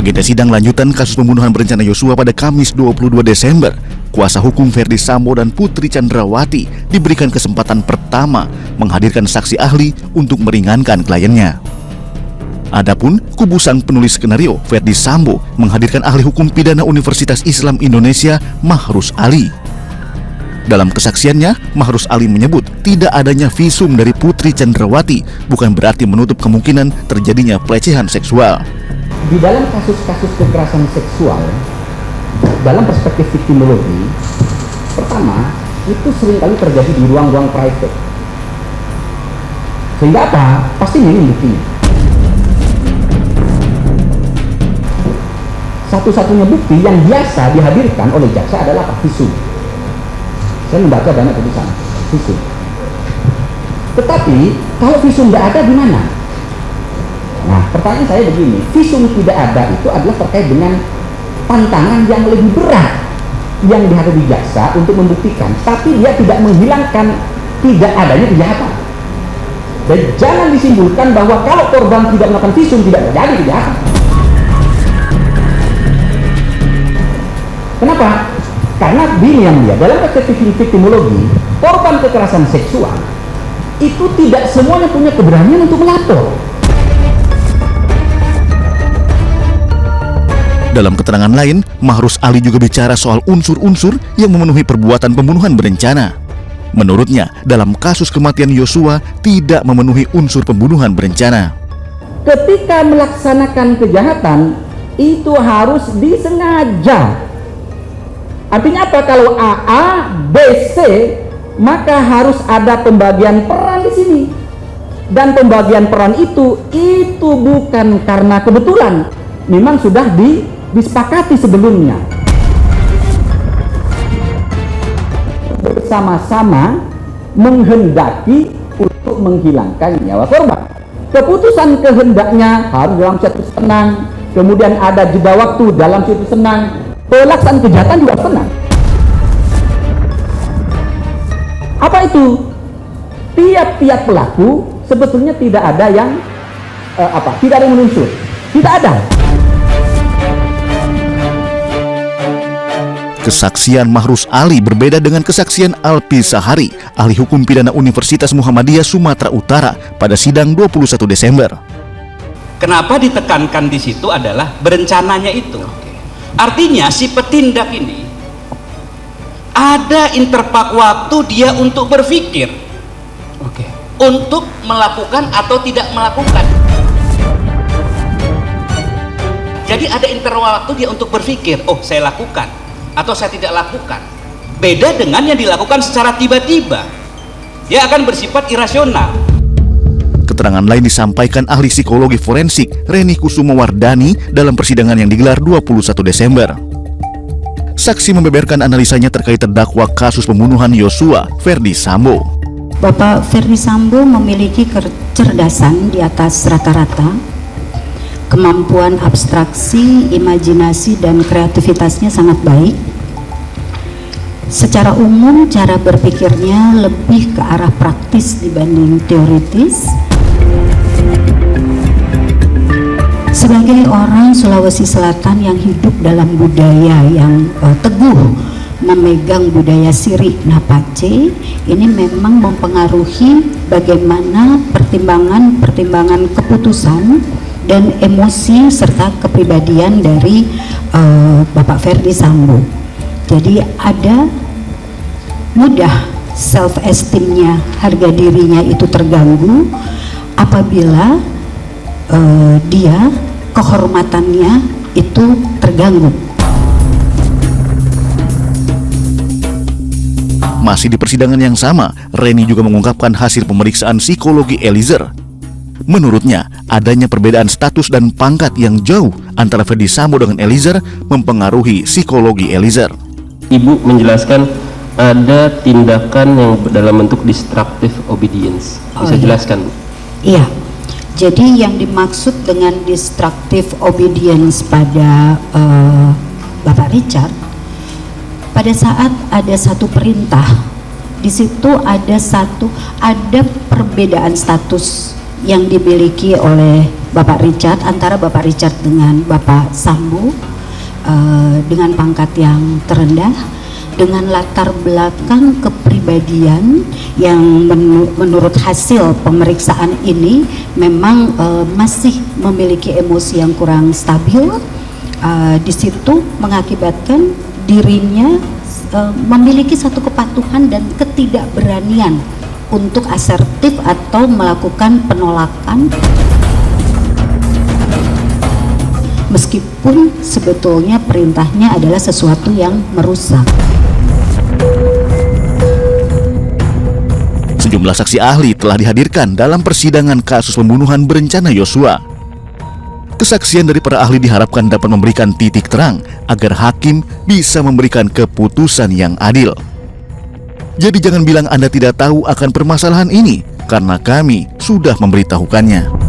Agenda sidang lanjutan kasus pembunuhan berencana Yosua pada Kamis 22 Desember, kuasa hukum Ferdy Sambo dan Putri Chandrawati diberikan kesempatan pertama menghadirkan saksi ahli untuk meringankan kliennya. Adapun kubu sang penulis skenario Ferdy Sambo menghadirkan ahli hukum pidana Universitas Islam Indonesia Mahrus Ali. Dalam kesaksiannya, Mahrus Ali menyebut tidak adanya visum dari Putri Chandrawati bukan berarti menutup kemungkinan terjadinya pelecehan seksual. Di dalam kasus-kasus kekerasan seksual, dalam perspektif victimologi, pertama, itu seringkali terjadi di ruang-ruang private. Sehingga apa? Pasti minim buktinya. Satu-satunya bukti yang biasa dihadirkan oleh jaksa adalah visum. Saya membaca banyak putusan visum. Tetapi kalau visum tidak ada di mana? Nah, pertanyaan saya begini, visum tidak ada itu adalah terkait dengan tantangan yang lebih berat yang dihadapi jaksa untuk membuktikan, tapi dia tidak menghilangkan tidak adanya kejahatan. Dan jangan disimpulkan bahwa kalau korban tidak melakukan visum tidak terjadi kejahatan. Kenapa? Karena gini yang dia, dalam perspektif victimologi, korban kekerasan seksual itu tidak semuanya punya keberanian untuk melapor. Dalam keterangan lain, Mahrus Ali juga bicara soal unsur-unsur yang memenuhi perbuatan pembunuhan berencana. Menurutnya, dalam kasus kematian Yosua tidak memenuhi unsur pembunuhan berencana. Ketika melaksanakan kejahatan, itu harus disengaja. Artinya apa? Kalau A, B, C, maka harus ada pembagian peran di sini. Dan pembagian peran itu bukan karena kebetulan, memang sudah disepakati sebelumnya. Bersama-sama menghendaki untuk menghilangkan nyawa korban. Keputusan kehendaknya harus dalam situs senang, kemudian ada jeda waktu dalam situs senang, pelaksanaan kejahatan juga senang. Apa itu? Tiap-tiap pelaku sebetulnya tidak ada yang tidak ada yang menunsur, tidak ada. Kesaksian Mahrus Ali berbeda dengan kesaksian Alpi Sahari, ahli hukum pidana Universitas Muhammadiyah Sumatera Utara pada sidang 21 Desember. Kenapa ditekankan di situ adalah berencananya itu. Artinya si petindak ini ada interval waktu dia untuk berpikir, untuk melakukan atau tidak melakukan. Jadi ada interval waktu dia untuk berpikir, oh saya lakukan atau saya tidak lakukan. Beda dengan yang dilakukan secara tiba-tiba, dia akan bersifat irasional. Keterangan lain disampaikan ahli psikologi forensik Reni Kusumawardani dalam persidangan yang digelar 21 Desember. Saksi membeberkan analisanya terkait terdakwa kasus pembunuhan Yosua, Ferdy Sambo. Bapak Ferdy Sambo memiliki kecerdasan di atas rata-rata, kemampuan abstraksi, imajinasi, dan kreativitasnya sangat baik. Secara umum, cara berpikirnya lebih ke arah praktis dibanding teoritis. Sebagai orang Sulawesi Selatan yang hidup dalam budaya yang teguh, memegang budaya Siri Napace, ini memang mempengaruhi bagaimana pertimbangan keputusan dan emosi serta kepribadian dari Bapak Ferdy Sambo. Jadi ada mudah self esteemnya, harga dirinya itu terganggu apabila dia kehormatannya itu terganggu. Masih di persidangan yang sama, Reni juga mengungkapkan hasil pemeriksaan psikologi Eliezer. Menurutnya, adanya perbedaan status dan pangkat yang jauh antara Ferdy Sambo dengan Eliezer mempengaruhi psikologi Eliezer. Ibu menjelaskan ada tindakan yang dalam bentuk destructive obedience. Bisa jelaskan, Bu? Iya. Jadi yang dimaksud dengan destructive obedience pada Bapak Richard, pada saat ada satu perintah, di situ ada perbedaan status yang dimiliki oleh Bapak Richard antara Bapak Richard dengan Bapak Sambo dengan pangkat yang terendah, dengan latar belakang kepribadian yang menurut hasil pemeriksaan ini memang masih memiliki emosi yang kurang stabil. Di situ mengakibatkan dirinya memiliki satu kepatuhan dan ketidakberanian untuk asertif atau melakukan penolakan, meskipun sebetulnya perintahnya adalah sesuatu yang merusak. Sejumlah saksi ahli telah dihadirkan dalam persidangan kasus pembunuhan berencana Yosua. Kesaksian dari para ahli diharapkan dapat memberikan titik terang agar hakim bisa memberikan keputusan yang adil. Jadi jangan bilang Anda tidak tahu akan permasalahan ini, karena kami sudah memberitahukannya.